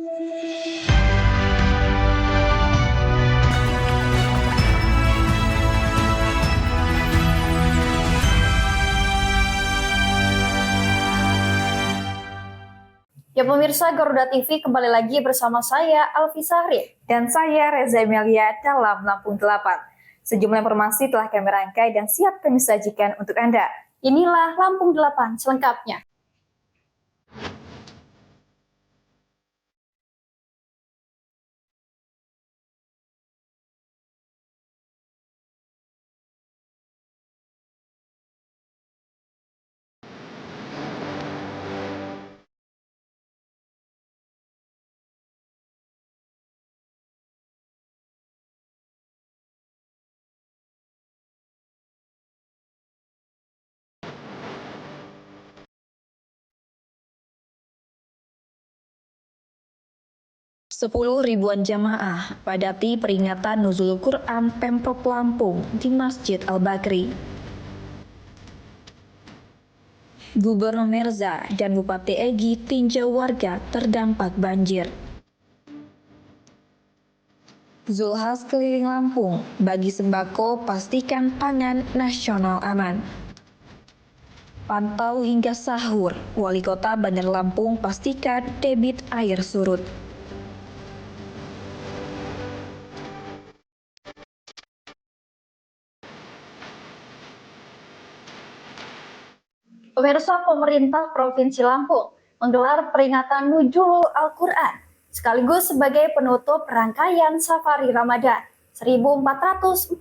Ya pemirsa, Garuda TV kembali lagi bersama saya Alfi Sahri dan saya Reza Emilia dalam Lampung 8. Sejumlah informasi telah kami rangkai dan siap kami sajikan untuk Anda. Inilah Lampung 8 selengkapnya. Ribuan jamaah padati peringatan Nuzulul Quran Pemprov Lampung di Masjid Al-Bakri. Gubernur Mirza dan Bupati Egy tinjau warga terdampak banjir. Zulhas keliling Lampung, bagi sembako pastikan pangan nasional aman. Pantau hingga sahur, Wali Kota Bandar Lampung pastikan debit air surut. Pemirsa, pemerintah Provinsi Lampung menggelar peringatan Nuzulul Al-Quran sekaligus sebagai penutup rangkaian Safari Ramadan 1447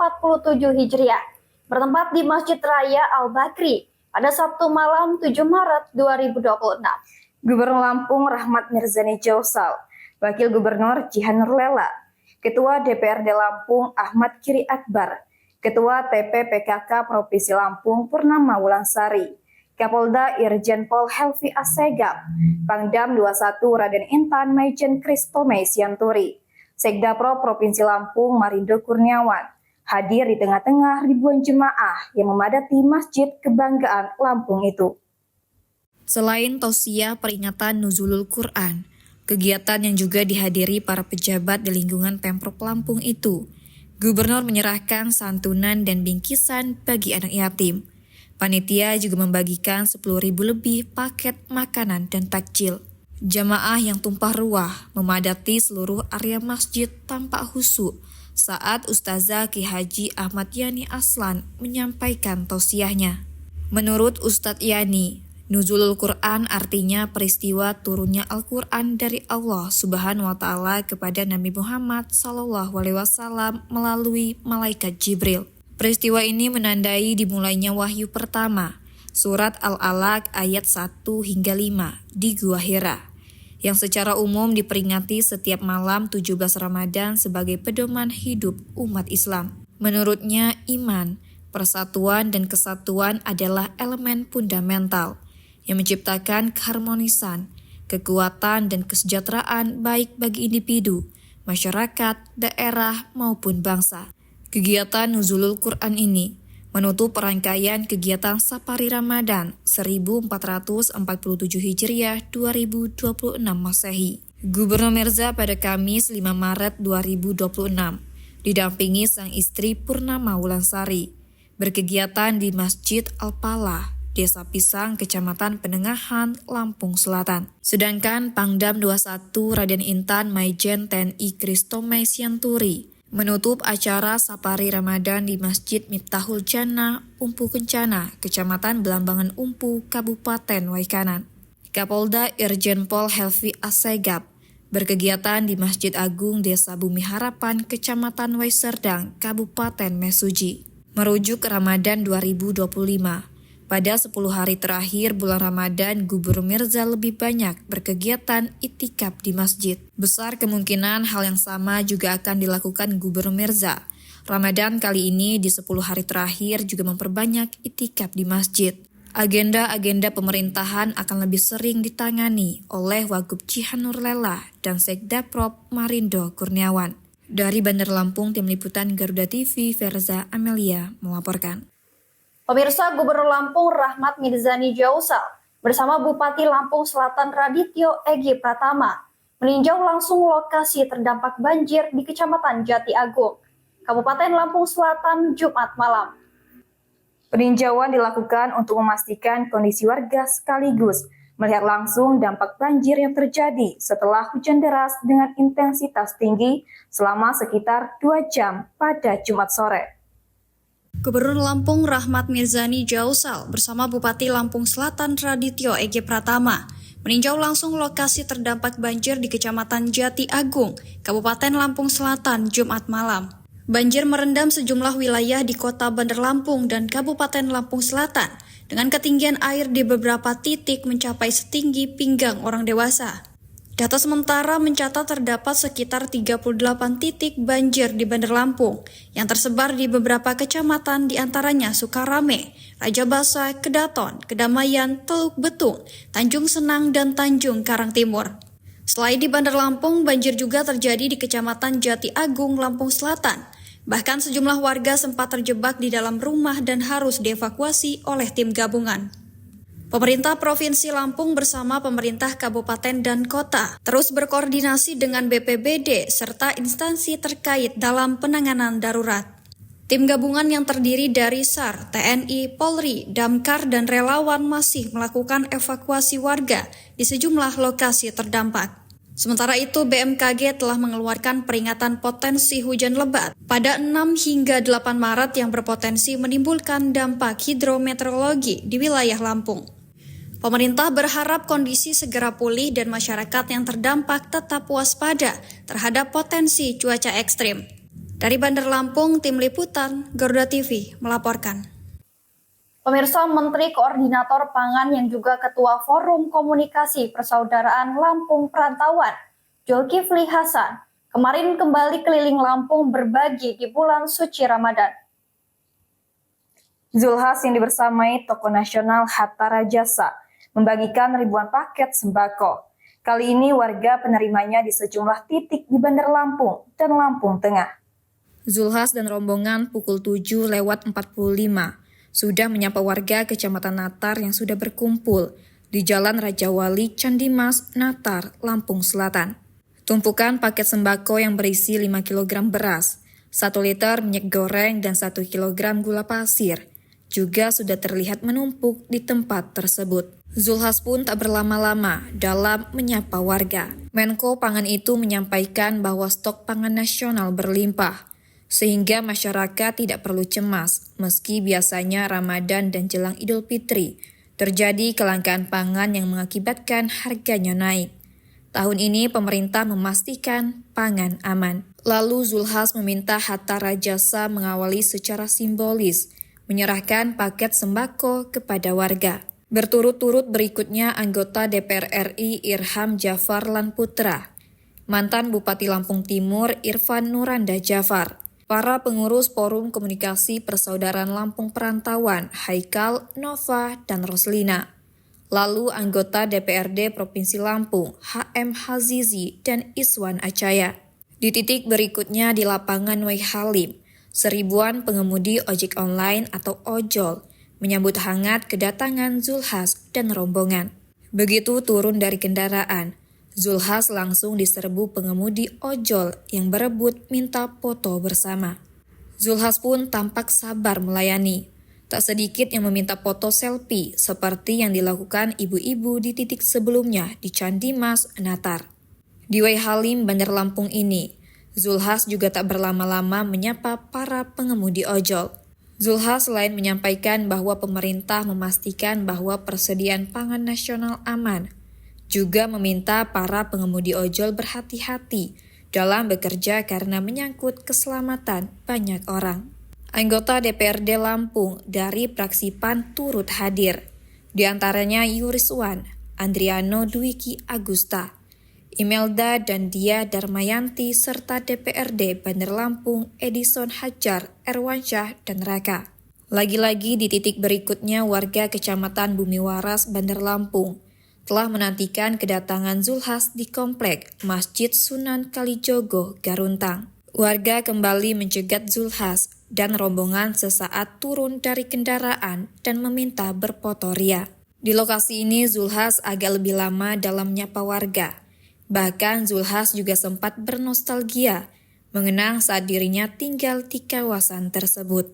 Hijriah bertempat di Masjid Raya Al-Bakri pada Sabtu malam 7 Maret 2026. Gubernur Lampung Rahmat Mirzani Jausal, Wakil Gubernur Jihan Nurlela, Ketua DPRD Lampung Ahmad Kiri Akbar, Ketua TPPKK Provinsi Lampung Purnama Wulansari, Kapolda Irjen Pol Helvi Assegaf, Pangdam 21 Raden Intan Maijen Kristome Sianturi, Sekdapro Provinsi Lampung Marindo Kurniawan, hadir di tengah-tengah ribuan jemaah yang memadati Masjid Kebanggaan Lampung itu. Selain tausiah peringatan Nuzulul Quran, kegiatan yang juga dihadiri para pejabat di lingkungan Pemprov Lampung itu, Gubernur menyerahkan santunan dan bingkisan bagi anak yatim. Panitia juga membagikan 10.000 lebih paket makanan dan takjil. Jamaah yang tumpah ruah memadati seluruh area masjid tampak khusyuk saat Ustazah Ki Haji Ahmad Yani Aslan menyampaikan tausiahnya. Menurut Ustadz Yani, Nuzulul Quran artinya peristiwa turunnya Al-Quran dari Allah Subhanahu wa Ta'ala kepada Nabi Muhammad SAW melalui malaikat Jibril. Peristiwa ini menandai dimulainya wahyu pertama, surat Al-Alaq ayat 1 hingga 5 di Gua Hira, yang secara umum diperingati setiap malam 17 Ramadan sebagai pedoman hidup umat Islam. Menurutnya, iman, persatuan dan kesatuan adalah elemen fundamental yang menciptakan keharmonisan, kekuatan dan kesejahteraan baik bagi individu, masyarakat, daerah maupun bangsa. Kegiatan Nuzulul Quran ini menutup rangkaian kegiatan Safari Ramadan 1447 Hijriah 2026 Masehi. Gubernur Mirza pada Kamis 5 Maret 2026 didampingi sang istri Purnama Wulansari berkegiatan di Masjid Al-Palah, Desa Pisang, Kecamatan Penengahan, Lampung Selatan. Sedangkan Pangdam 21 Raden Intan Maijen TNI Kristome Sianturi menutup acara Safari Ramadan di Masjid Miftahul Jannah, Umpu Kencana, Kecamatan Belambangan Umpu, Kabupaten Waikanan. Kapolda Irjen Pol Helvi Assegaf berkegiatan di Masjid Agung Desa Bumi Harapan, Kecamatan Waiserdang, Kabupaten Mesuji. Merujuk Ramadan 2025, pada 10 hari terakhir bulan Ramadan, Gubernur Mirza lebih banyak berkegiatan itikaf di masjid. Besar kemungkinan hal yang sama juga akan dilakukan Gubernur Mirza. Ramadan kali ini di 10 hari terakhir juga memperbanyak itikaf di masjid. Agenda-agenda pemerintahan akan lebih sering ditangani oleh Wagub Jihan Nurlela dan Sekdaprop Marindo Kurniawan. Dari Bandar Lampung, Tim Liputan Garuda TV, Verza Amelia melaporkan. Pemirsa, Gubernur Lampung Rahmat Mirzani Jausal bersama Bupati Lampung Selatan Radityo Egy Pratama meninjau langsung lokasi terdampak banjir di Kecamatan Jati Agung, Kabupaten Lampung Selatan, Jumat malam. Peninjauan dilakukan untuk memastikan kondisi warga sekaligus melihat langsung dampak banjir yang terjadi setelah hujan deras dengan intensitas tinggi selama sekitar 2 jam pada Jumat sore. Gubernur Lampung Rahmat Mirzani Jausal bersama Bupati Lampung Selatan Radityo Ege Pratama meninjau langsung lokasi terdampak banjir di Kecamatan Jati Agung, Kabupaten Lampung Selatan, Jumat malam. Banjir merendam sejumlah wilayah di Kota Bandar Lampung dan Kabupaten Lampung Selatan, dengan ketinggian air di beberapa titik mencapai setinggi pinggang orang dewasa. Data sementara mencatat terdapat sekitar 38 titik banjir di Bandar Lampung yang tersebar di beberapa kecamatan di antaranya Sukarame, Raja Basa, Kedaton, Kedamaian, Teluk Betung, Tanjung Senang, dan Tanjung Karang Timur. Selain di Bandar Lampung, banjir juga terjadi di Kecamatan Jati Agung, Lampung Selatan. Bahkan sejumlah warga sempat terjebak di dalam rumah dan harus dievakuasi oleh tim gabungan. Pemerintah Provinsi Lampung bersama pemerintah kabupaten dan kota terus berkoordinasi dengan BPBD serta instansi terkait dalam penanganan darurat. Tim gabungan yang terdiri dari SAR, TNI, Polri, Damkar, dan relawan masih melakukan evakuasi warga di sejumlah lokasi terdampak. Sementara itu, BMKG telah mengeluarkan peringatan potensi hujan lebat pada 6 hingga 8 Maret yang berpotensi menimbulkan dampak hidrometeorologi di wilayah Lampung. Pemerintah berharap kondisi segera pulih dan masyarakat yang terdampak tetap waspada terhadap potensi cuaca ekstrim. Dari Bandar Lampung, Tim Liputan, Garuda TV melaporkan. Pemirsa, Menteri Koordinator Pangan yang juga Ketua Forum Komunikasi Persaudaraan Lampung Perantauan, Zulkifli Hasan, kemarin kembali keliling Lampung berbagi di bulan suci Ramadan. Zulhas yang dibersamai tokoh nasional Hatta Rajasa membagikan ribuan paket sembako. Kali ini warga penerimanya di sejumlah titik di Bandar Lampung dan Lampung Tengah. Zulhas dan rombongan pukul 7:45 sudah menyapa warga Kecamatan Natar yang sudah berkumpul di Jalan Raja Wali, Candi Mas, Natar, Lampung Selatan. Tumpukan paket sembako yang berisi 5 kg beras, 1 liter minyak goreng, dan 1 kg gula pasir juga sudah terlihat menumpuk di tempat tersebut. Zulhas pun tak berlama-lama dalam menyapa warga. Menko Pangan itu menyampaikan bahwa stok pangan nasional berlimpah, sehingga masyarakat tidak perlu cemas meski biasanya Ramadan dan jelang Idul Fitri terjadi kelangkaan pangan yang mengakibatkan harganya naik. Tahun ini pemerintah memastikan pangan aman. Lalu Zulhas meminta Hatta Rajasa mengawali secara simbolis menyerahkan paket sembako kepada warga. Berturut-turut berikutnya anggota DPR RI Irham Jafar Lanputra, mantan Bupati Lampung Timur Irfan Nuranda Jafar, para pengurus Forum Komunikasi Persaudaraan Lampung Perantauan, Haikal, Nova, dan Roslina. Lalu anggota DPRD Provinsi Lampung, HM Hazizi, dan Iswan Acaya. Di titik berikutnya di lapangan Wai Halim, seribuan pengemudi ojek online atau ojol menyambut hangat kedatangan Zulhas dan rombongan. Begitu turun dari kendaraan, Zulhas langsung diserbu pengemudi ojol yang berebut minta foto bersama. Zulhas pun tampak sabar melayani. Tak sedikit yang meminta foto selfie seperti yang dilakukan ibu-ibu di titik sebelumnya di Candi Mas, Natar. Di Wai Halim, Bandar Lampung ini, Zulhas juga tak berlama-lama menyapa para pengemudi ojol. Zulhas selain menyampaikan bahwa pemerintah memastikan bahwa persediaan pangan nasional aman, juga meminta para pengemudi ojol berhati-hati dalam bekerja karena menyangkut keselamatan banyak orang. Anggota DPRD Lampung dari fraksi PAN turut hadir, di antaranya Yuriswan, Andriano Dwiki Agusta, Imelda dan Dia Darmayanti, serta DPRD Bandar Lampung Edison Hajar, Erwansyah, dan Raka. Lagi-lagi di titik berikutnya warga Kecamatan Bumi Waras, Bandar Lampung telah menantikan kedatangan Zulhas di komplek Masjid Sunan Kalijogo, Garuntang. Warga kembali mencegat Zulhas dan rombongan sesaat turun dari kendaraan dan meminta berfoto ria. Di lokasi ini Zulhas agak lebih lama dalam menyapa warga. Bahkan Zulhas juga sempat bernostalgia mengenang saat dirinya tinggal di kawasan tersebut.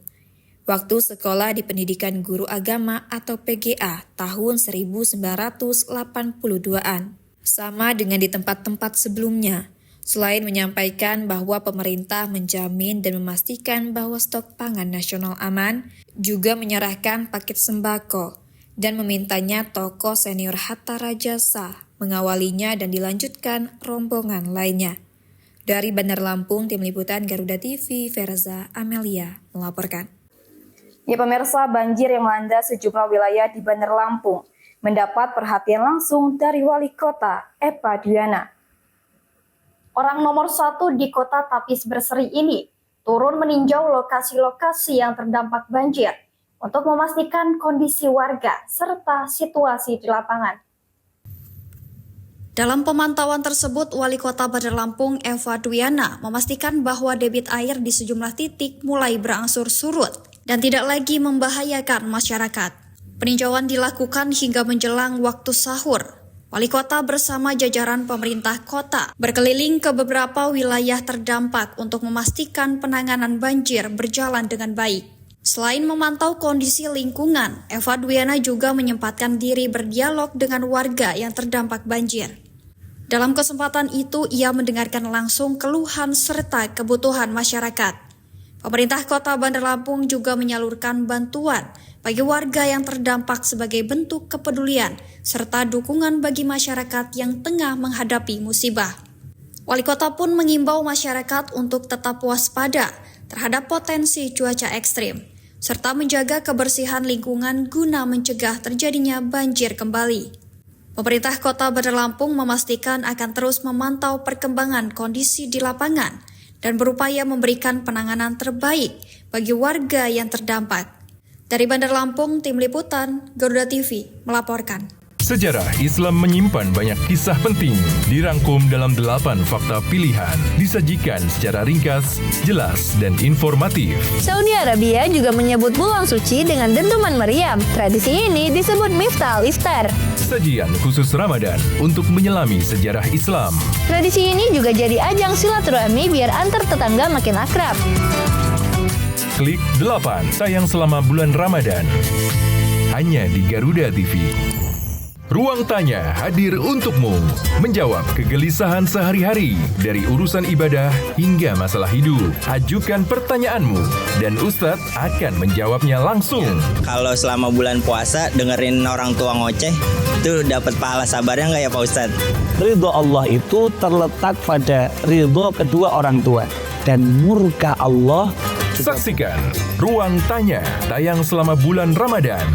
Waktu sekolah di Pendidikan Guru Agama atau PGA tahun 1982-an. Sama dengan di tempat-tempat sebelumnya, selain menyampaikan bahwa pemerintah menjamin dan memastikan bahwa stok pangan nasional aman, juga menyerahkan paket sembako dan memintanya tokoh senior Hatta Rajasa mengawalinya dan dilanjutkan rombongan lainnya. Dari Bandar Lampung, Tim Liputan Garuda TV, Verza Amelia melaporkan. Ya pemirsa, banjir yang melanda sejumlah wilayah di Bandar Lampung mendapat perhatian langsung dari Wali Kota Eva Duyana. Orang nomor 1 di kota Tapis Berseri ini turun meninjau lokasi-lokasi yang terdampak banjir untuk memastikan kondisi warga serta situasi di lapangan. Dalam pemantauan tersebut, Wali Kota Bandar Lampung Eva Duyana memastikan bahwa debit air di sejumlah titik mulai berangsur surut dan tidak lagi membahayakan masyarakat. Peninjauan dilakukan hingga menjelang waktu sahur. Wali Kota bersama jajaran pemerintah kota berkeliling ke beberapa wilayah terdampak untuk memastikan penanganan banjir berjalan dengan baik. Selain memantau kondisi lingkungan, Eva Duyana juga menyempatkan diri berdialog dengan warga yang terdampak banjir. Dalam kesempatan itu, ia mendengarkan langsung keluhan serta kebutuhan masyarakat. Pemerintah Kota Bandar Lampung juga menyalurkan bantuan bagi warga yang terdampak sebagai bentuk kepedulian serta dukungan bagi masyarakat yang tengah menghadapi musibah. Wali Kota pun mengimbau masyarakat untuk tetap waspada terhadap potensi cuaca ekstrim, serta menjaga kebersihan lingkungan guna mencegah terjadinya banjir kembali. Pemerintah Kota Bandar Lampung memastikan akan terus memantau perkembangan kondisi di lapangan dan berupaya memberikan penanganan terbaik bagi warga yang terdampak. Dari Bandar Lampung, Tim Liputan Garuda TV melaporkan. Sejarah Islam menyimpan banyak kisah penting, dirangkum dalam 8 fakta pilihan, disajikan secara ringkas, jelas, dan informatif. Saudi Arabia juga menyebut bulan suci dengan dentuman meriam. Tradisi ini disebut Miftah al-Iftar. Sajian khusus Ramadan untuk menyelami sejarah Islam. Tradisi ini juga jadi ajang silaturahmi biar antar tetangga makin akrab. Klik 8 tayang selama bulan Ramadan. Hanya di Garuda TV. Ruang Tanya hadir untukmu, menjawab kegelisahan sehari-hari dari urusan ibadah hingga masalah hidup. Ajukan pertanyaanmu dan Ustadz akan menjawabnya langsung. Kalau selama bulan puasa dengerin orang tua ngoceh, itu dapat pahala sabarnya nggak ya Pak Ustadz? Ridho Allah itu terletak pada ridho kedua orang tua dan murka Allah. Saksikan Ruang Tanya tayang selama bulan Ramadan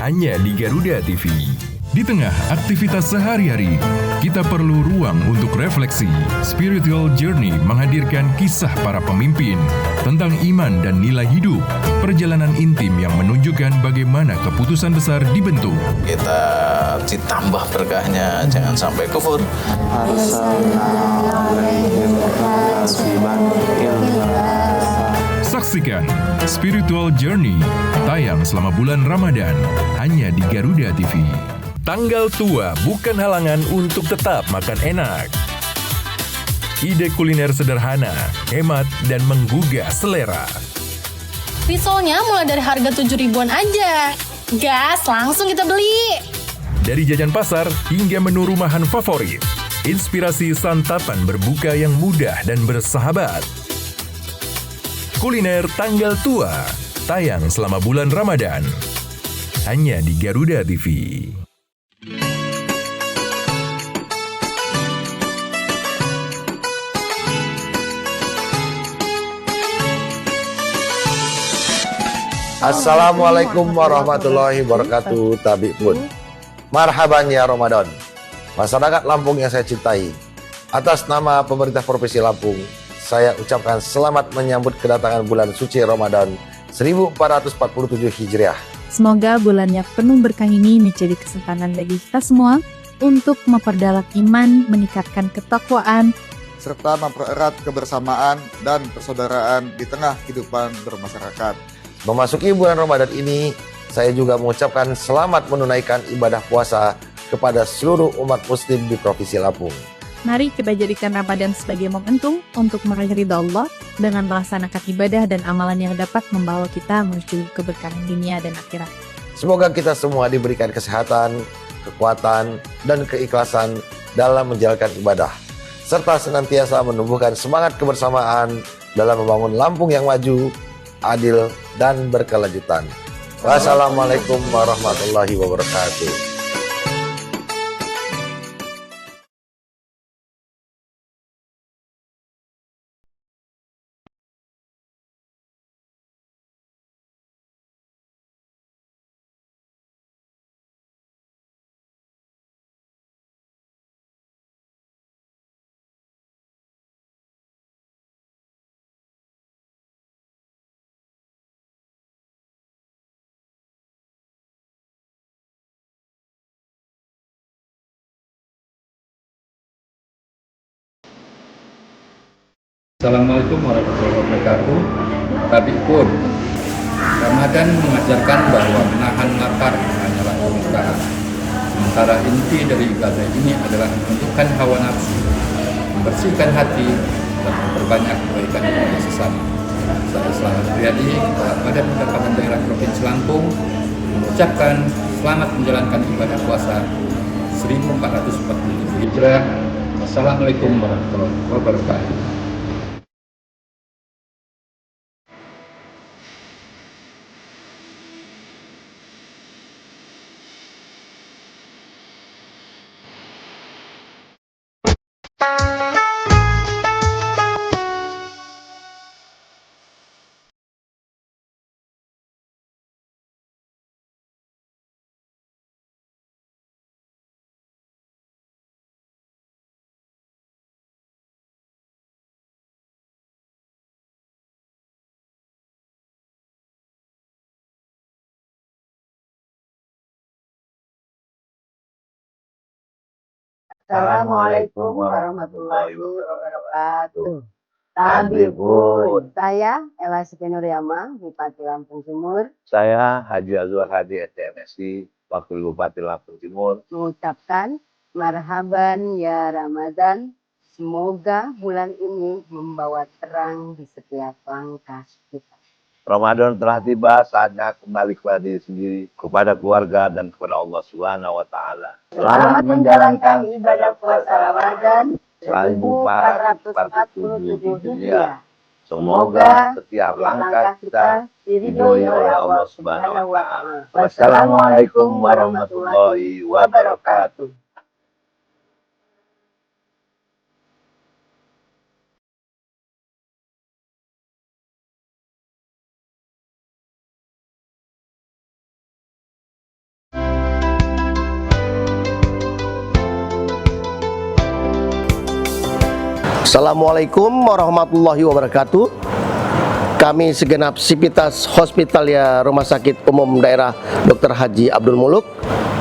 hanya di Garuda TV. Di tengah aktivitas sehari-hari, kita perlu ruang untuk refleksi. Spiritual Journey menghadirkan kisah para pemimpin tentang iman dan nilai hidup, perjalanan intim yang menunjukkan bagaimana keputusan besar dibentuk. Kita ditambah berkahnya, jangan sampai kufur. Saksikan Spiritual Journey tayang selama bulan Ramadan hanya di Garuda TV. Tanggal tua bukan halangan untuk tetap makan enak. Ide kuliner sederhana, hemat, dan menggugah selera. Risolnya mulai dari harga 7.000-an aja. Gas, langsung kita beli. Dari jajan pasar hingga menu rumahan favorit. Inspirasi santapan berbuka yang mudah dan bersahabat. Kuliner tanggal tua, tayang selama bulan Ramadan. Hanya di Garuda TV. Assalamualaikum warahmatullahi wabarakatuh. Tabik pun marhaban ya Ramadan. Masyarakat Lampung yang saya cintai, atas nama pemerintah Provinsi Lampung, saya ucapkan selamat menyambut kedatangan bulan suci Ramadan 1447 Hijriah. Semoga bulannya penuh berkah ini menjadi kesempatan bagi kita semua untuk memperdalam iman, meningkatkan ketakwaan, serta mempererat kebersamaan dan persaudaraan di tengah kehidupan bermasyarakat. Memasuki bulan Ramadan ini, saya juga mengucapkan selamat menunaikan ibadah puasa kepada seluruh umat muslim di Provinsi Lampung. Mari kita jadikan Ramadan sebagai momentum untuk meraih ridha Allah dengan melaksanakan ibadah dan amalan yang dapat membawa kita menuju keberkahan dunia dan akhirat. Semoga kita semua diberikan kesehatan, kekuatan, dan keikhlasan dalam menjalankan ibadah, serta senantiasa menumbuhkan semangat kebersamaan dalam membangun Lampung yang maju, adil, dan berkelanjutan. Wassalamualaikum warahmatullahi wabarakatuh. Assalamualaikum warahmatullahi wabarakatuh. Tabik pun, Ramadan mengajarkan bahwa menahan lapar hanyalah kemuliaan. Sementara inti dari ibadah ini adalah menundukkan hawa nafsu, membersihkan hati, dan memperbanyak kebaikan kepada sesama. Saya Selamat Riyadi, Kepala Badan Pendapatan Daerah Provinsi Lampung, mengucapkan selamat menjalankan ibadah puasa 1447 Hijrah. Wassalamualaikum warahmatullahi wabarakatuh. Assalamualaikum warahmatullahi wabarakatuh. Tabibun. Saya Ella Siti Nuryama, Bupati Lampung Timur. Saya Haji Azwar Hadi STMSI, Wakil Bupati Lampung Timur. Mengucapkan marhaban ya Ramadan. Semoga bulan ini membawa terang di setiap langkah kita. Ramadan telah tiba, saatnya kembali kepada diri sendiri, kepada keluarga, dan kepada Allah Subhanahu wa Ta'ala. Selamat menjalankan ibadah puasa Ramadan 1447 Hijriah. Semoga setiap langkah kita diridhoi oleh Allah Subhanahu wa Ta'ala. Wassalamualaikum warahmatullahi wabarakatuh. Assalamualaikum warahmatullahi wabarakatuh. Kami segenap Sivitas Hospitalia Rumah Sakit Umum Daerah Dr. Haji Abdul Muluk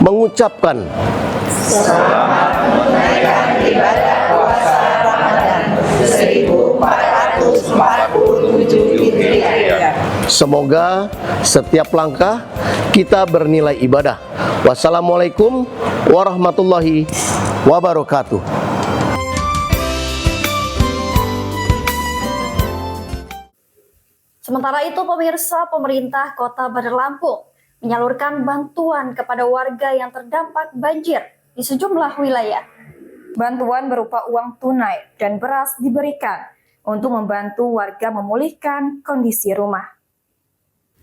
mengucapkan selamat menunaikan ibadah puasa Ramadan 1447 Hijriah. Semoga setiap langkah kita bernilai ibadah. Wassalamualaikum warahmatullahi wabarakatuh. Sementara itu, pemirsa, pemerintah Kota Bandar Lampung menyalurkan bantuan kepada warga yang terdampak banjir di sejumlah wilayah. Bantuan berupa uang tunai dan beras diberikan untuk membantu warga memulihkan kondisi rumah.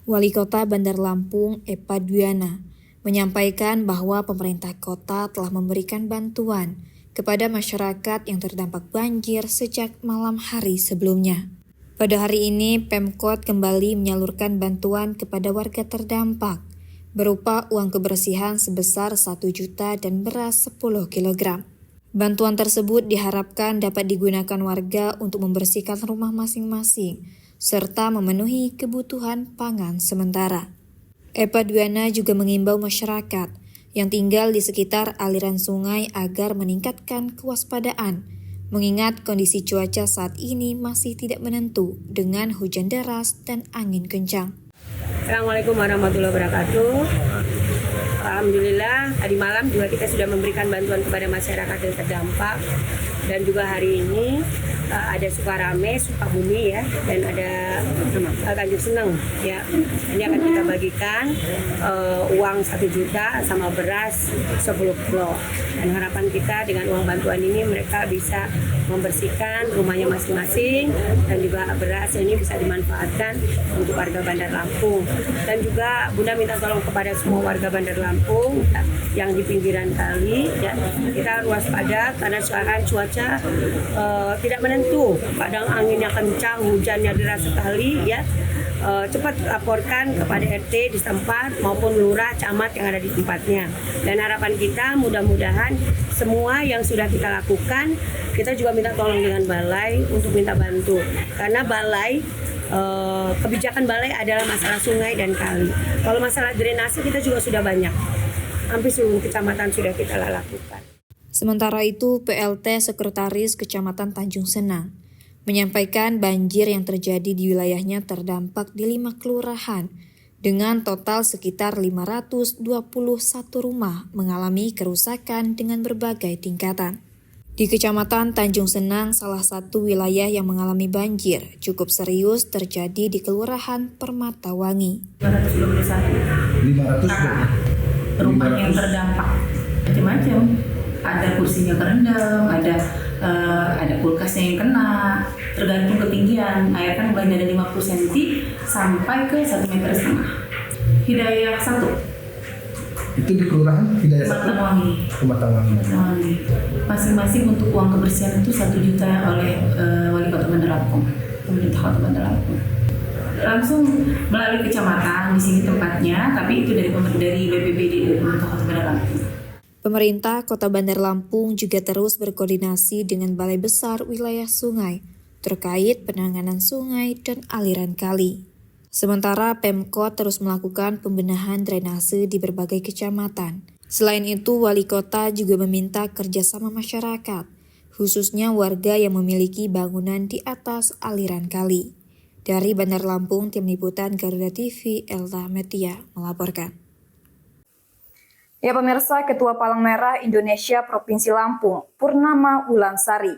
Wali Kota Bandar Lampung, Epa Dwiana, menyampaikan bahwa pemerintah kota telah memberikan bantuan kepada masyarakat yang terdampak banjir sejak malam hari sebelumnya. Pada hari ini, Pemkot kembali menyalurkan bantuan kepada warga terdampak berupa uang kebersihan sebesar 1 juta dan beras 10 kg. Bantuan tersebut diharapkan dapat digunakan warga untuk membersihkan rumah masing-masing serta memenuhi kebutuhan pangan sementara. Epa Dwiana juga mengimbau masyarakat yang tinggal di sekitar aliran sungai agar meningkatkan kewaspadaan, mengingat kondisi cuaca saat ini masih tidak menentu dengan hujan deras dan angin kencang. Assalamualaikum warahmatullahi wabarakatuh. Alhamdulillah tadi malam juga kita sudah memberikan bantuan kepada masyarakat yang terdampak, dan juga hari ini ada Sukarame, Sukabumi ya, dan ada Tanjung Seneng ya. Ini akan kita bagikan uang 1 juta sama beras 10 kilo. Dan harapan kita dengan uang bantuan ini mereka bisa membersihkan rumahnya masing-masing, dan juga beras ini bisa dimanfaatkan untuk warga Bandar Lampung. Dan juga Bunda minta tolong kepada semua warga Bandar Lampung yang di pinggiran kali ya, kita waspada karena sekarang cuaca tidak menentu, kadang anginnya kencang, hujannya deras sekali ya. Cepat laporkan kepada RT di setempat maupun lurah, camat yang ada di tempatnya. Dan harapan kita mudah-mudahan semua yang sudah kita lakukan, kita juga minta tolong dengan balai untuk minta bantu. Karena balai, kebijakan balai adalah masalah sungai dan kali. Kalau masalah drainase kita juga sudah banyak. Hampir seluruh kecamatan sudah kita lakukan. Sementara itu, PLT Sekretaris Kecamatan Tanjung Senang menyampaikan banjir yang terjadi di wilayahnya terdampak di 5 kelurahan dengan total sekitar 521 rumah mengalami kerusakan dengan berbagai tingkatan. Di Kecamatan Tanjung Senang, salah satu wilayah yang mengalami banjir cukup serius terjadi di Kelurahan Permatawangi. 500 rumah yang terdampak macam-macam. Ada kursinya kerendam, ada kulkasnya yang kena, tergantung ketinggian. Air kan mulai dari 50 cm sampai ke 1,5 meter. Hidayah 1. Itu di kelurahan Hidayah 1? Permatawangi. Masing-masing untuk uang kebersihan itu 1 juta oleh Wali Kota Bandar Lampung, pemerintah Kota Bandar Lampung. Langsung melalui kecamatan di sini tempatnya, tapi itu dari BPBD pemerintah Kota Bandar Lampung. Pemerintah Kota Bandar Lampung juga terus berkoordinasi dengan Balai Besar Wilayah Sungai terkait penanganan sungai dan aliran kali. Sementara Pemkot terus melakukan pembenahan drainase di berbagai kecamatan. Selain itu, Wali Kota juga meminta kerjasama masyarakat, khususnya warga yang memiliki bangunan di atas aliran kali. Dari Bandar Lampung, Tim Liputan Garuda TV, Elta Metia melaporkan. Ya pemirsa, Ketua Palang Merah Indonesia Provinsi Lampung, Purnama Wulansari,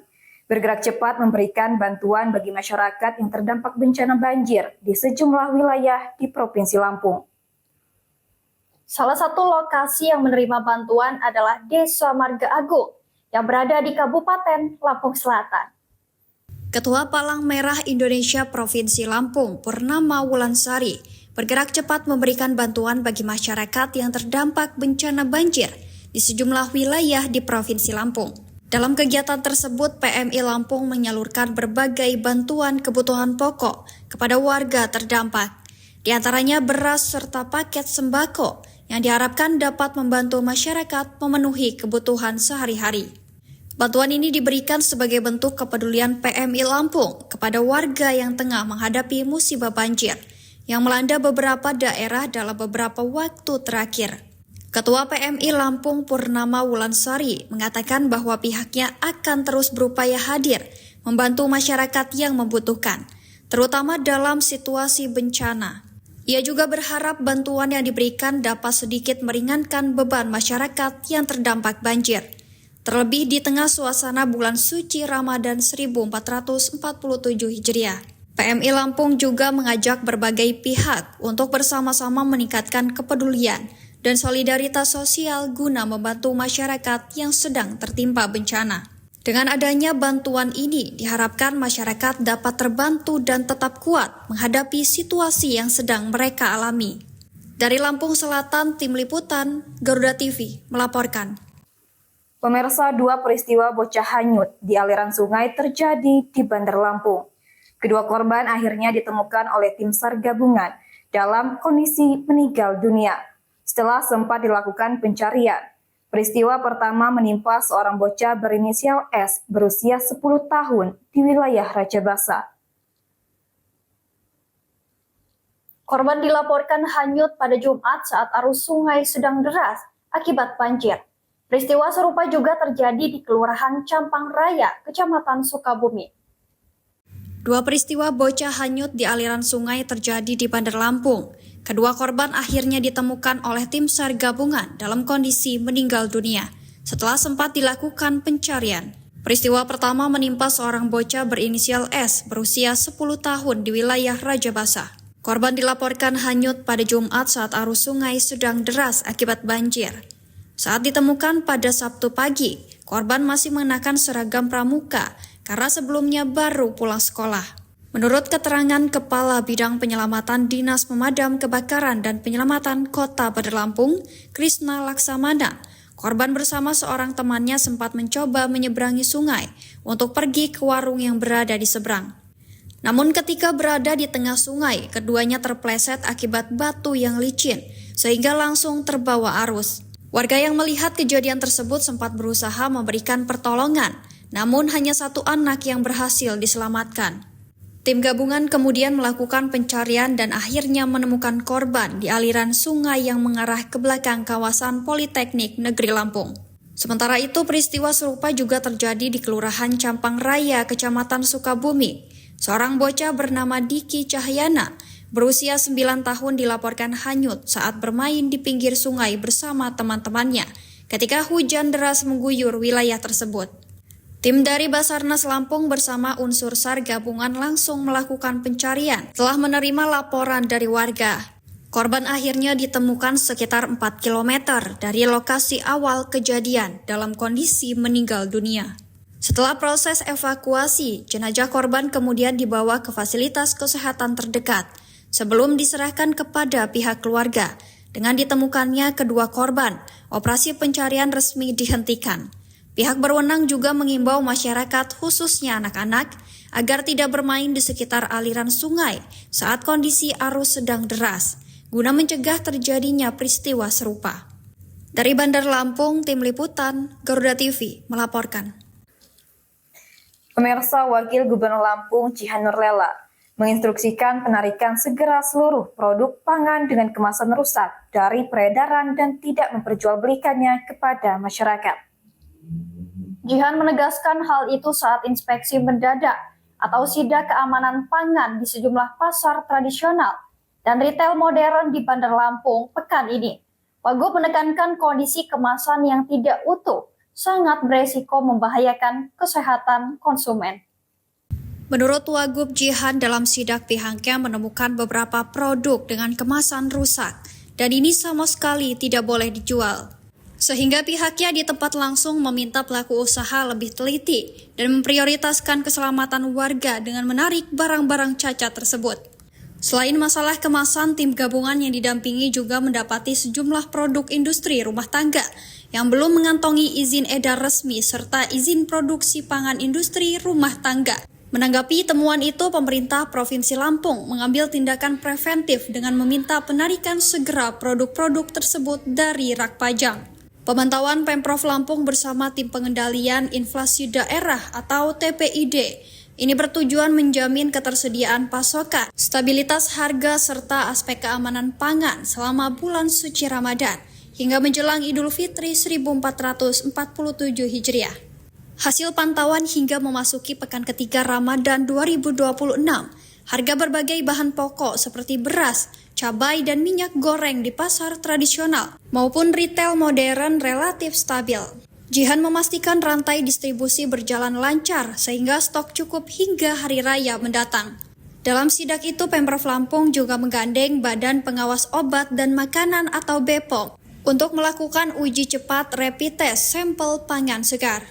bergerak cepat memberikan bantuan bagi masyarakat yang terdampak bencana banjir di sejumlah wilayah di Provinsi Lampung. Salah satu lokasi yang menerima bantuan adalah Desa Marga Agung yang berada di Kabupaten Lampung Selatan. Ketua Palang Merah Indonesia Provinsi Lampung, Purnama Wulansari, bergerak cepat memberikan bantuan bagi masyarakat yang terdampak bencana banjir di sejumlah wilayah di Provinsi Lampung. Dalam kegiatan tersebut, PMI Lampung menyalurkan berbagai bantuan kebutuhan pokok kepada warga terdampak, di antaranya beras serta paket sembako yang diharapkan dapat membantu masyarakat memenuhi kebutuhan sehari-hari. Bantuan ini diberikan sebagai bentuk kepedulian PMI Lampung kepada warga yang tengah menghadapi musibah banjir yang melanda beberapa daerah dalam beberapa waktu terakhir. Ketua PMI Lampung Purnama Wulansari mengatakan bahwa pihaknya akan terus berupaya hadir membantu masyarakat yang membutuhkan, terutama dalam situasi bencana. Ia juga berharap bantuan yang diberikan dapat sedikit meringankan beban masyarakat yang terdampak banjir, terlebih di tengah suasana bulan suci Ramadan 1447 Hijriah. PMI Lampung juga mengajak berbagai pihak untuk bersama-sama meningkatkan kepedulian dan solidaritas sosial guna membantu masyarakat yang sedang tertimpa bencana. Dengan adanya bantuan ini, diharapkan masyarakat dapat terbantu dan tetap kuat menghadapi situasi yang sedang mereka alami. Dari Lampung Selatan, Tim Liputan Garuda TV melaporkan. Pemirsa, 2 peristiwa bocah hanyut di aliran sungai terjadi di Bandar Lampung. Kedua korban akhirnya ditemukan oleh tim SAR gabungan dalam kondisi meninggal dunia setelah sempat dilakukan pencarian. Peristiwa pertama menimpa seorang bocah berinisial S berusia 10 tahun di wilayah Rajabasa. Korban dilaporkan hanyut pada Jumat saat arus sungai sedang deras akibat banjir. Peristiwa serupa juga terjadi di Kelurahan Campang Raya, Kecamatan Sukabumi. Dua peristiwa bocah hanyut di aliran sungai terjadi di Bandar Lampung. Kedua korban akhirnya ditemukan oleh tim SAR gabungan dalam kondisi meninggal dunia setelah sempat dilakukan pencarian. Peristiwa pertama menimpa seorang bocah berinisial S berusia 10 tahun di wilayah Rajabasa. Korban dilaporkan hanyut pada Jumat saat arus sungai sedang deras akibat banjir. Saat ditemukan pada Sabtu pagi, korban masih mengenakan seragam pramuka karena sebelumnya baru pulang sekolah. Menurut keterangan Kepala Bidang Penyelamatan Dinas Pemadam Kebakaran dan Penyelamatan Kota Bandar Lampung, Krisna Laksamana, korban bersama seorang temannya sempat mencoba menyeberangi sungai untuk pergi ke warung yang berada di seberang. Namun ketika berada di tengah sungai, keduanya terpleset akibat batu yang licin, sehingga langsung terbawa arus. Warga yang melihat kejadian tersebut sempat berusaha memberikan pertolongan, namun hanya satu anak yang berhasil diselamatkan. Tim gabungan kemudian melakukan pencarian dan akhirnya menemukan korban di aliran sungai yang mengarah ke belakang kawasan Politeknik Negeri Lampung. Sementara itu, peristiwa serupa juga terjadi di Kelurahan Campang Raya, Kecamatan Sukabumi. Seorang bocah bernama Diki Cahyana, berusia 9 tahun dilaporkan hanyut saat bermain di pinggir sungai bersama teman-temannya ketika hujan deras mengguyur wilayah tersebut. Tim dari Basarnas Lampung bersama unsur SAR gabungan langsung melakukan pencarian setelah menerima laporan dari warga. Korban akhirnya ditemukan sekitar 4 km dari lokasi awal kejadian dalam kondisi meninggal dunia. Setelah proses evakuasi, jenazah korban kemudian dibawa ke fasilitas kesehatan terdekat sebelum diserahkan kepada pihak keluarga. Dengan ditemukannya kedua korban, operasi pencarian resmi dihentikan. Pihak berwenang juga mengimbau masyarakat khususnya anak-anak agar tidak bermain di sekitar aliran sungai saat kondisi arus sedang deras, guna mencegah terjadinya peristiwa serupa. Dari Bandar Lampung, Tim Liputan, Garuda TV melaporkan. Pemirsa, Wakil Gubernur Lampung Jihan Lela menginstruksikan penarikan segera seluruh produk pangan dengan kemasan rusak dari peredaran dan tidak memperjualbelikannya kepada masyarakat. Jihan menegaskan hal itu saat inspeksi mendadak atau sidak keamanan pangan di sejumlah pasar tradisional dan retail modern di Bandar Lampung pekan ini. Wagub menekankan kondisi kemasan yang tidak utuh sangat beresiko membahayakan kesehatan konsumen. Menurut Wagub Jihan, dalam sidak pihaknya menemukan beberapa produk dengan kemasan rusak dan ini sama sekali tidak boleh dijual. Sehingga pihaknya di tempat langsung meminta pelaku usaha lebih teliti dan memprioritaskan keselamatan warga dengan menarik barang-barang cacat tersebut. Selain masalah kemasan, tim gabungan yang didampingi juga mendapati sejumlah produk industri rumah tangga yang belum mengantongi izin edar resmi serta izin produksi pangan industri rumah tangga. Menanggapi temuan itu, pemerintah Provinsi Lampung mengambil tindakan preventif dengan meminta penarikan segera produk-produk tersebut dari rak pajang. Pemantauan Pemprov Lampung bersama Tim Pengendalian Inflasi Daerah atau TPID ini bertujuan menjamin ketersediaan pasokan, stabilitas harga serta aspek keamanan pangan selama bulan suci Ramadan hingga menjelang Idul Fitri 1447 Hijriah. Hasil pantauan hingga memasuki pekan ketiga Ramadan 2026, harga berbagai bahan pokok seperti beras, cabai, dan minyak goreng di pasar tradisional maupun retail modern relatif stabil. Jihan memastikan rantai distribusi berjalan lancar sehingga stok cukup hingga hari raya mendatang. Dalam sidak itu, Pemprov Lampung juga menggandeng Badan Pengawas Obat dan Makanan atau BPOM untuk melakukan uji cepat rapid test sampel pangan segar.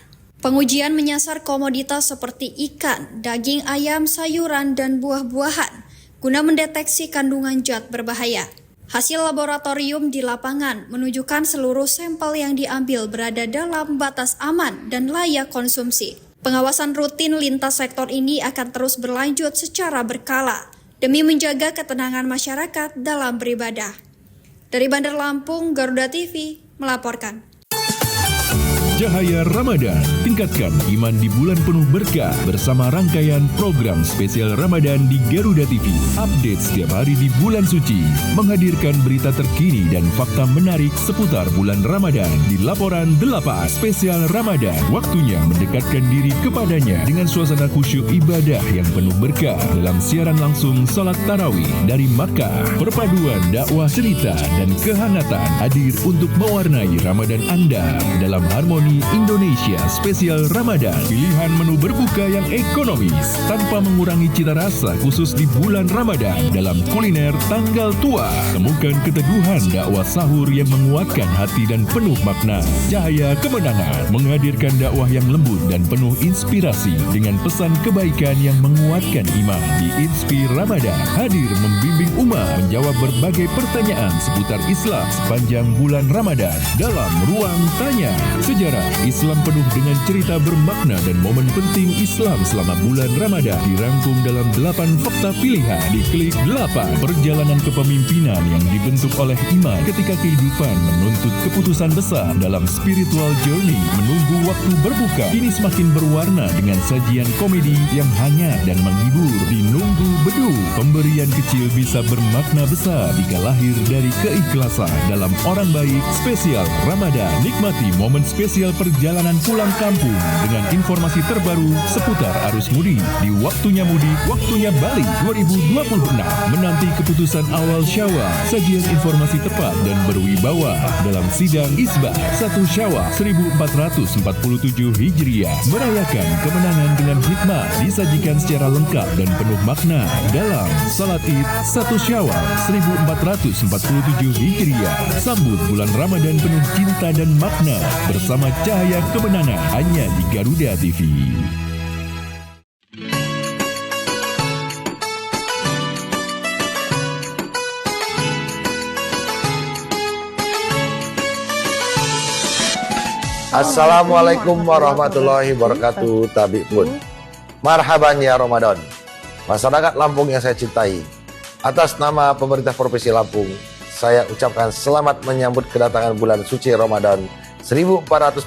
Pengujian menyasar komoditas seperti ikan, daging ayam, sayuran, dan buah-buahan guna mendeteksi kandungan zat berbahaya. Hasil laboratorium di lapangan menunjukkan seluruh sampel yang diambil berada dalam batas aman dan layak konsumsi. Pengawasan rutin lintas sektor ini akan terus berlanjut secara berkala demi menjaga ketenangan masyarakat dalam beribadah. Dari Bandar Lampung, Garuda TV melaporkan. Cahaya Ramadan. Tingkatkan iman di bulan penuh berkah bersama rangkaian program spesial Ramadan di Garuda TV. Update setiap hari di bulan suci, menghadirkan berita terkini dan fakta menarik seputar bulan Ramadan di Laporan 8 Spesial Ramadan. Waktunya mendekatkan diri kepadanya dengan suasana khusyuk ibadah yang penuh berkah dalam siaran langsung salat tarawih dari Makkah. Perpaduan dakwah cerita dan kehangatan hadir untuk mewarnai Ramadan Anda dalam Harmoni Indonesia Spesial Ramadan. Pilihan menu berbuka yang ekonomis tanpa mengurangi cita rasa khusus di bulan Ramadan dalam kuliner tanggal tua. Temukan keteguhan dakwah sahur yang menguatkan hati dan penuh makna. Cahaya Kemenangan menghadirkan dakwah yang lembut dan penuh inspirasi dengan pesan kebaikan yang menguatkan iman. Di Inspir Ramadan hadir membimbing umat menjawab berbagai pertanyaan seputar Islam sepanjang bulan Ramadan dalam Ruang Tanya. Sejarah Islam penuh dengan cerita bermakna dan momen penting Islam selama bulan Ramadan dirangkum dalam 8 fakta pilihan di Klik 8. Perjalanan kepemimpinan yang dibentuk oleh iman ketika kehidupan menuntut keputusan besar dalam spiritual journey. Menunggu waktu berbuka kini semakin berwarna dengan sajian komedi yang hangat dan menghibur. Di Nunggu Bedu, pemberian kecil bisa bermakna besar jika lahir dari keikhlasan dalam Orang Baik Spesial Ramadan. Nikmati momen spesial perjalanan pulang kampung dengan informasi terbaru seputar arus mudik. Di Waktunya Mudik, Waktunya Balik 2026 menanti keputusan awal Syawal. Sajian informasi tepat dan berwibawa dalam sidang Isbah 1 Syawal 1447 Hijriah. Merayakan kemenangan dengan hikmah disajikan secara lengkap dan penuh makna dalam Salat Id 1 Syawal 1447 Hijriah. Sambut bulan Ramadan penuh cinta dan makna bersama Cahaya Kemenangan hanya di Garuda TV. Assalamualaikum warahmatullahi wabarakatuh. Tabik pun. Marhaban ya Ramadan. Masyarakat Lampung yang saya cintai, atas nama pemerintah Provinsi Lampung, saya ucapkan selamat menyambut kedatangan bulan suci Ramadan 1447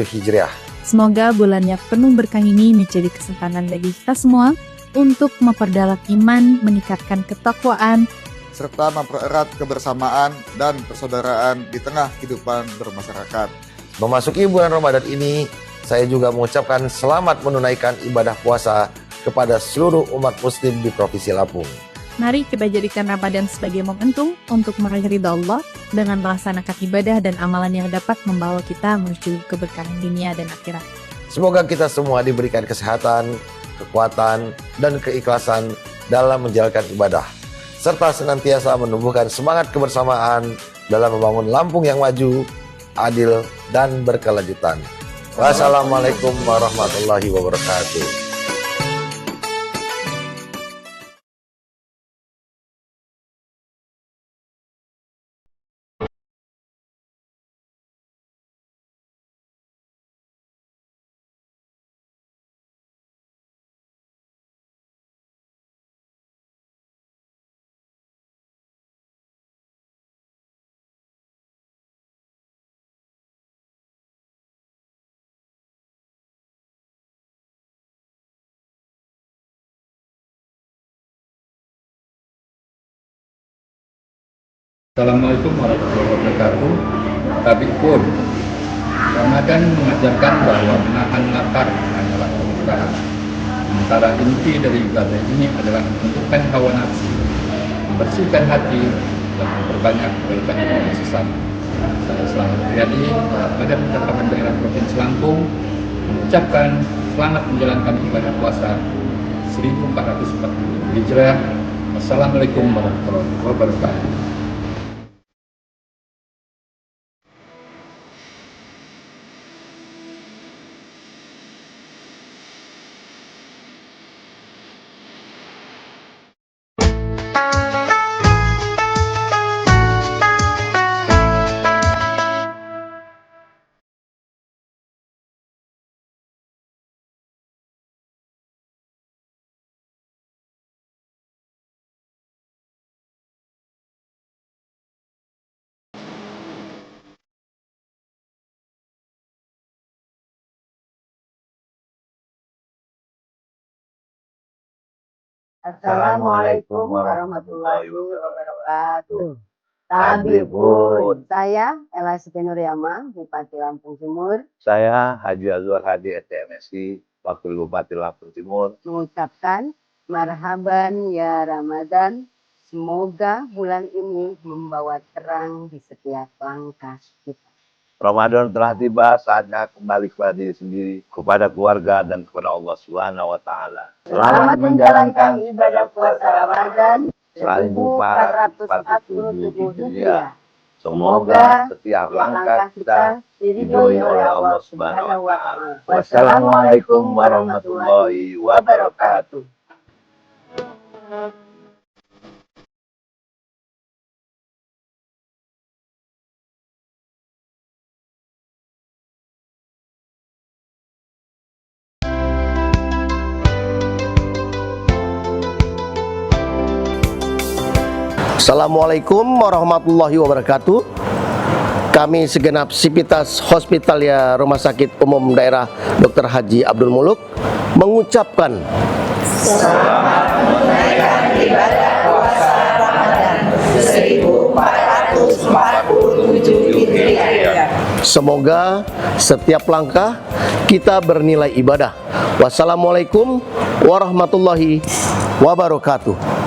Hijriah. Semoga bulan yang penuh berkah ini menjadi kesempatan bagi kita semua untuk memperdalam iman, meningkatkan ketakwaan, serta mempererat kebersamaan dan persaudaraan di tengah kehidupan bermasyarakat. Memasuki bulan Ramadan ini, saya juga mengucapkan selamat menunaikan ibadah puasa kepada seluruh umat muslim di Provinsi Lampung. Mari kita jadikan Ramadan sebagai momentum untuk meraih ridha Allah dengan melaksanakan ibadah dan amalan yang dapat membawa kita menuju keberkahan dunia dan akhirat. Semoga kita semua diberikan kesehatan, kekuatan, dan keikhlasan dalam menjalankan ibadah, serta senantiasa menumbuhkan semangat kebersamaan dalam membangun Lampung yang maju, adil, dan berkelanjutan. Wassalamualaikum warahmatullahi wabarakatuh. Assalamualaikum warahmatullahi wabarakatuh. Tabik pun, Ramadan mengajarkan bahwa menahan lapar hanyalah kemudahan. Sementara inti dari ibadah ini adalah menentukan hawa nafsu, membersihkan hati, dan memperbanyak kebaikan kepada sesama. Saya Selamat Riyadi, Badan Pencapakan Daerah Provinsi Lampung, mengucapkan selamat menjalankan ibadah puasa 1440 Hijriah. Wassalamualaikum warahmatullahi wabarakatuh. Assalamualaikum warahmatullahi wabarakatuh. Tabibun. Saya Ella Siti Nuryama, Bupati Lampung Timur, Saya Haji Azwar Hadi STMSI, Wakil Bupati Lampung Timur. mengucapkan marhaban ya Ramadan. Semoga bulan ini membawa terang di setiap langkah kita. Ramadan telah tiba, saatnya kembali kepada diri sendiri, kepada keluarga, dan kepada Allah Subhanahu wa Ta'ala. Selamat menjalankan ibadah puasa Ramadan 1447 Hijriah. Semoga setiap langkah kita diridhoi oleh Allah Subhanahu wa Ta'ala. Wassalamualaikum warahmatullahi wabarakatuh. Assalamualaikum warahmatullahi wabarakatuh. Kami segenap Sipitas Hospitalia Rumah Sakit Umum Daerah Dr. Haji Abdul Muluk mengucapkan Selamat menunaikan ibadah puasa Ramadan 1447 Hijriah. semoga setiap langkah kita bernilai ibadah. Wassalamualaikum warahmatullahi wabarakatuh.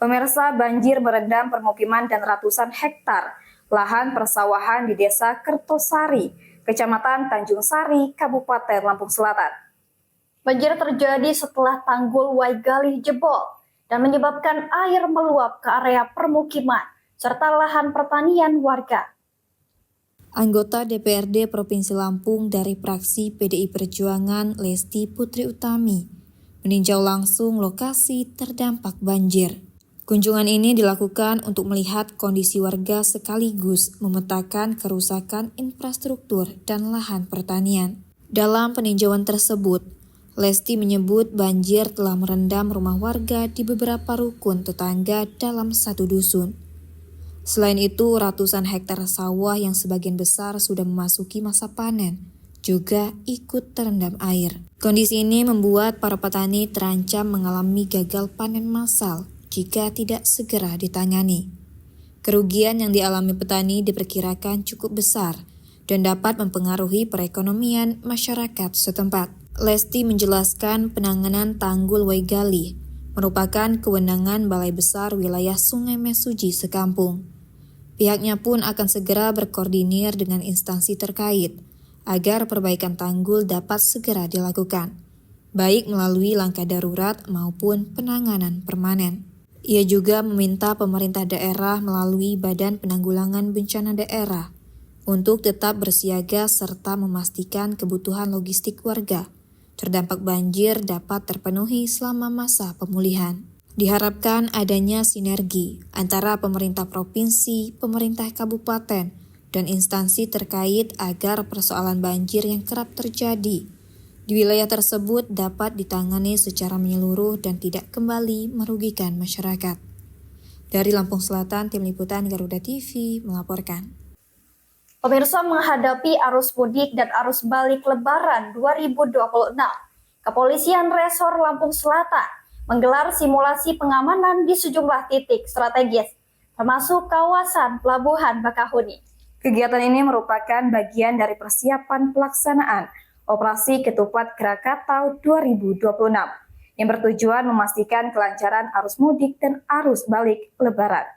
Pemirsa, banjir merendam permukiman dan ratusan hektar lahan persawahan di Desa Kertosari, Kecamatan Tanjung Sari, Kabupaten Lampung Selatan. Banjir terjadi setelah tanggul Waigali jebol dan menyebabkan air meluap ke area permukiman serta lahan pertanian warga. Anggota DPRD Provinsi Lampung dari fraksi PDI Perjuangan Lesti Putri Utami meninjau langsung lokasi terdampak banjir. Kunjungan ini dilakukan untuk melihat kondisi warga sekaligus memetakan kerusakan infrastruktur dan lahan pertanian. Dalam peninjauan tersebut, Lesti menyebut banjir telah merendam rumah warga di beberapa rukun tetangga dalam satu dusun. Selain itu, ratusan hektar sawah yang sebagian besar sudah memasuki masa panen juga ikut terendam air. Kondisi ini membuat para petani terancam mengalami gagal panen massal jika tidak segera ditangani. Kerugian yang dialami petani diperkirakan cukup besar dan dapat mempengaruhi perekonomian masyarakat setempat. Lesti menjelaskan penanganan tanggul Waigali merupakan kewenangan Balai Besar Wilayah Sungai Mesuji sekampung. Pihaknya pun akan segera berkoordinir dengan instansi terkait agar perbaikan tanggul dapat segera dilakukan, baik melalui langkah darurat maupun penanganan permanen. Ia juga meminta pemerintah daerah melalui Badan Penanggulangan Bencana Daerah untuk tetap bersiaga serta memastikan kebutuhan logistik warga terdampak banjir dapat terpenuhi selama masa pemulihan. Diharapkan adanya sinergi antara pemerintah provinsi, pemerintah kabupaten, dan instansi terkait agar persoalan banjir yang kerap terjadi di wilayah tersebut dapat ditangani secara menyeluruh dan tidak kembali merugikan masyarakat. Dari Lampung Selatan, Tim Liputan Garuda TV melaporkan. Pemirsa, menghadapi arus mudik dan arus balik Lebaran 2026, Kepolisian Resor Lampung Selatan menggelar simulasi pengamanan di sejumlah titik strategis, termasuk kawasan Pelabuhan Bakahuni. Kegiatan ini merupakan bagian dari persiapan pelaksanaan Operasi Ketupat Krakatau 2026 yang bertujuan memastikan kelancaran arus mudik dan arus balik Lebaran.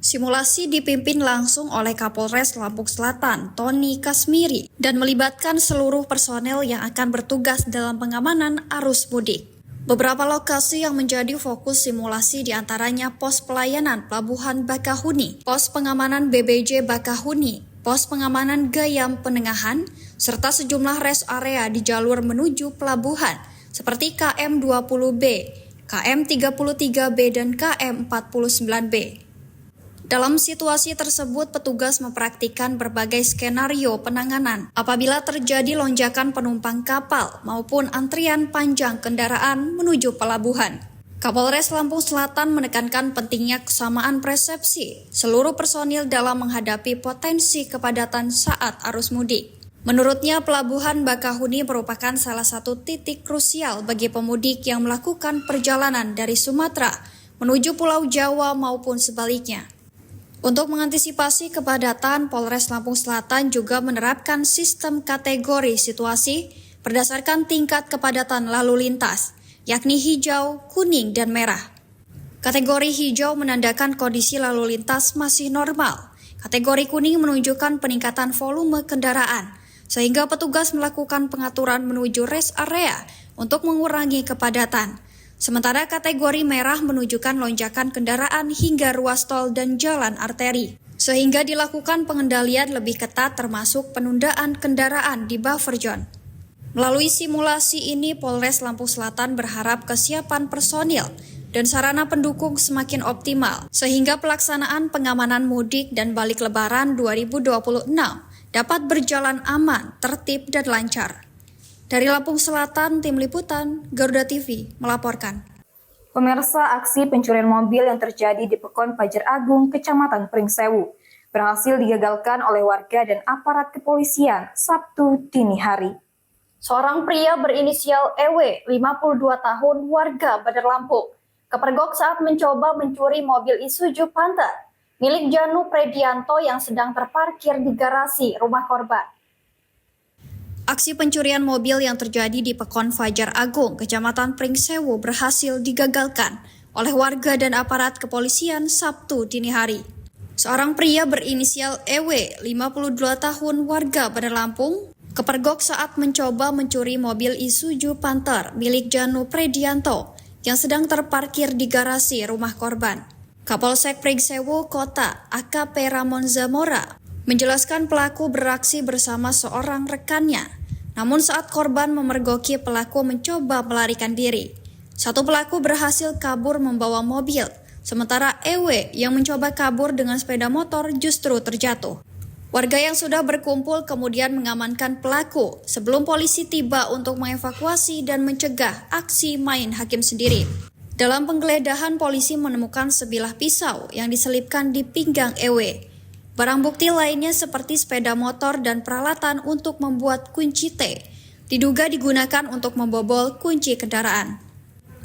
Simulasi dipimpin langsung oleh Kapolres Lampung Selatan, Tony Kasmiri, dan melibatkan seluruh personel yang akan bertugas dalam pengamanan arus mudik. Beberapa lokasi yang menjadi fokus simulasi diantaranya pos pelayanan Pelabuhan Bakahuni, pos pengamanan BBJ Bakahuni, pos pengamanan Gayam Penengahan, serta sejumlah rest area di jalur menuju pelabuhan seperti KM20B, KM33B, dan KM49B. Dalam situasi tersebut, petugas mempraktikkan berbagai skenario penanganan apabila terjadi lonjakan penumpang kapal maupun antrian panjang kendaraan menuju pelabuhan. Kapolres Lampung Selatan menekankan pentingnya kesamaan persepsi seluruh personil dalam menghadapi potensi kepadatan saat arus mudik. Menurutnya, Pelabuhan Bakahuni merupakan salah satu titik krusial bagi pemudik yang melakukan perjalanan dari Sumatera menuju Pulau Jawa maupun sebaliknya. Untuk mengantisipasi kepadatan, Polres Lampung Selatan juga menerapkan sistem kategori situasi berdasarkan tingkat kepadatan lalu lintas, yakni hijau, kuning, dan merah. Kategori hijau menandakan kondisi lalu lintas masih normal. Kategori kuning menunjukkan peningkatan volume kendaraan, sehingga petugas melakukan pengaturan menuju rest area untuk mengurangi kepadatan. Sementara kategori merah menunjukkan lonjakan kendaraan hingga ruas tol dan jalan arteri, sehingga dilakukan pengendalian lebih ketat termasuk penundaan kendaraan di buffer zone. Melalui simulasi ini, Polres Lampung Selatan berharap kesiapan personil dan sarana pendukung semakin optimal, sehingga pelaksanaan pengamanan mudik dan balik lebaran 2026 dapat berjalan aman, tertib, dan lancar. Dari Lampung Selatan, Tim Liputan, Garuda TV melaporkan. Pemirsa, aksi pencurian mobil yang terjadi di Pekon Pajar Agung, Kecamatan Pringsewu, berhasil digagalkan oleh warga dan aparat kepolisian Sabtu dini hari. Seorang pria berinisial EW, 52 tahun, warga Badar Lampung, kepergok saat mencoba mencuri mobil Isuzu Panther milik Janu Predianto yang sedang terparkir di garasi rumah korban. Aksi pencurian mobil yang terjadi di Pekon Fajar Agung, Kecamatan Pringsewu berhasil digagalkan oleh warga dan aparat kepolisian Sabtu dini hari. Seorang pria berinisial EW, 52 tahun, warga Badar Lampung, kepergok saat mencoba mencuri mobil Isuzu Panther milik Janu Predianto yang sedang terparkir di garasi rumah korban. Kapolsek Pringsewu Kota AKP Ramon Zamora menjelaskan pelaku beraksi bersama seorang rekannya. Namun saat korban memergoki, pelaku mencoba melarikan diri. Satu pelaku berhasil kabur membawa mobil, sementara EW yang mencoba kabur dengan sepeda motor justru terjatuh. Warga yang sudah berkumpul kemudian mengamankan pelaku sebelum polisi tiba untuk mengevakuasi dan mencegah aksi main hakim sendiri. Dalam penggeledahan, polisi menemukan sebilah pisau yang diselipkan di pinggang EW. Barang bukti lainnya seperti sepeda motor dan peralatan untuk membuat kunci T, diduga digunakan untuk membobol kunci kendaraan.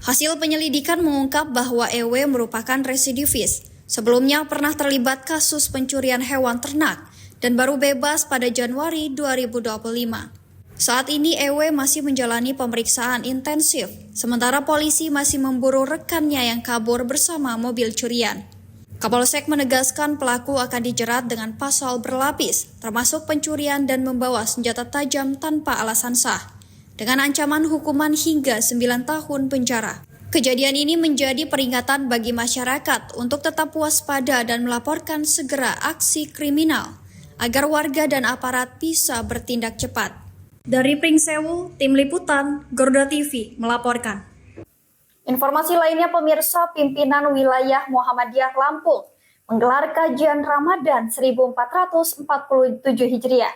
Hasil penyelidikan mengungkap bahwa EW merupakan residivis. Sebelumnya pernah terlibat kasus pencurian hewan ternak dan baru bebas pada Januari 2025. Saat ini EW masih menjalani pemeriksaan intensif, sementara polisi masih memburu rekannya yang kabur bersama mobil curian. Kapolsek menegaskan pelaku akan dijerat dengan pasal berlapis, termasuk pencurian dan membawa senjata tajam tanpa alasan sah, dengan ancaman hukuman hingga 9 tahun penjara. Kejadian ini menjadi peringatan bagi masyarakat untuk tetap waspada dan melaporkan segera aksi kriminal, agar warga dan aparat bisa bertindak cepat. Dari Pringsewu, Tim Liputan, Garuda TV melaporkan. Informasi lainnya, pemirsa, pimpinan wilayah Muhammadiyah Lampung menggelar kajian Ramadan 1447 Hijriah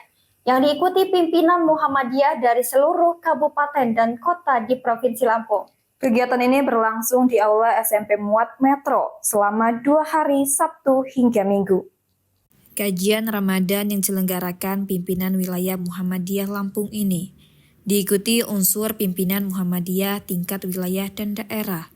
yang diikuti pimpinan Muhammadiyah dari seluruh kabupaten dan kota di Provinsi Lampung. Kegiatan ini berlangsung di Aula SMP Muat Metro selama 2 hari, Sabtu hingga Minggu. Kajian Ramadan yang diselenggarakan pimpinan wilayah Muhammadiyah Lampung ini diikuti unsur pimpinan Muhammadiyah tingkat wilayah dan daerah,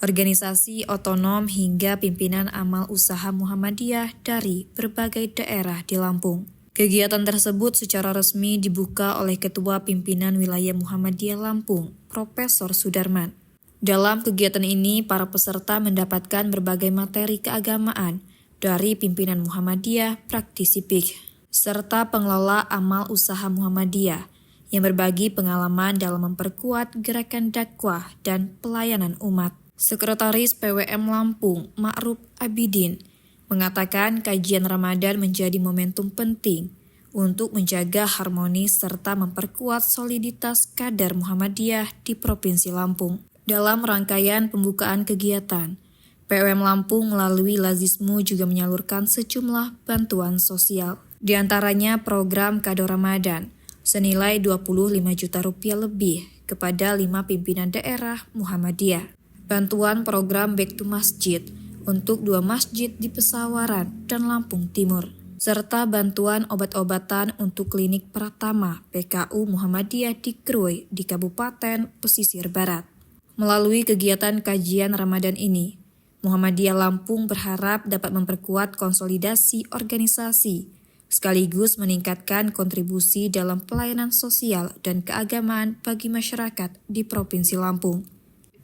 organisasi otonom hingga pimpinan amal usaha Muhammadiyah dari berbagai daerah di Lampung. Kegiatan tersebut secara resmi dibuka oleh Ketua Pimpinan Wilayah Muhammadiyah Lampung, Profesor Sudarman. Dalam kegiatan ini, para peserta mendapatkan berbagai materi keagamaan dari pimpinan Muhammadiyah, praktisi PIK, serta pengelola amal usaha Muhammadiyah yang berbagi pengalaman dalam memperkuat gerakan dakwah dan pelayanan umat. Sekretaris PWM Lampung, Ma'ruf Abidin, mengatakan kajian Ramadan menjadi momentum penting untuk menjaga harmoni serta memperkuat soliditas kader Muhammadiyah di Provinsi Lampung. Dalam rangkaian pembukaan kegiatan, PWM Lampung melalui Lazismu juga menyalurkan sejumlah bantuan sosial. Di antaranya program Kado Ramadan senilai 25 juta rupiah lebih kepada 5 pimpinan daerah Muhammadiyah. Bantuan program Back to Masjid untuk 2 masjid di Pesawaran dan Lampung Timur. serta bantuan obat-obatan untuk klinik Pratama PKU Muhammadiyah di Krui di Kabupaten Pesisir Barat. Melalui kegiatan kajian Ramadan ini, Muhammadiyah Lampung berharap dapat memperkuat konsolidasi organisasi, sekaligus meningkatkan kontribusi dalam pelayanan sosial dan keagamaan bagi masyarakat di Provinsi Lampung.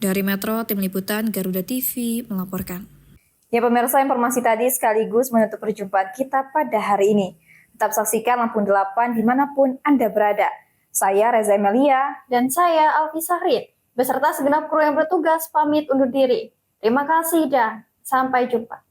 Dari Metro, Tim Liputan Garuda TV melaporkan. Ya pemirsa, informasi tadi sekaligus menutup perjumpaan kita pada hari ini. Tetap saksikan Lampung 8 dimanapun Anda berada. Saya Reza Melia dan saya Alfi Sahrid, beserta segenap kru yang bertugas pamit undur diri. Terima kasih dan sampai jumpa.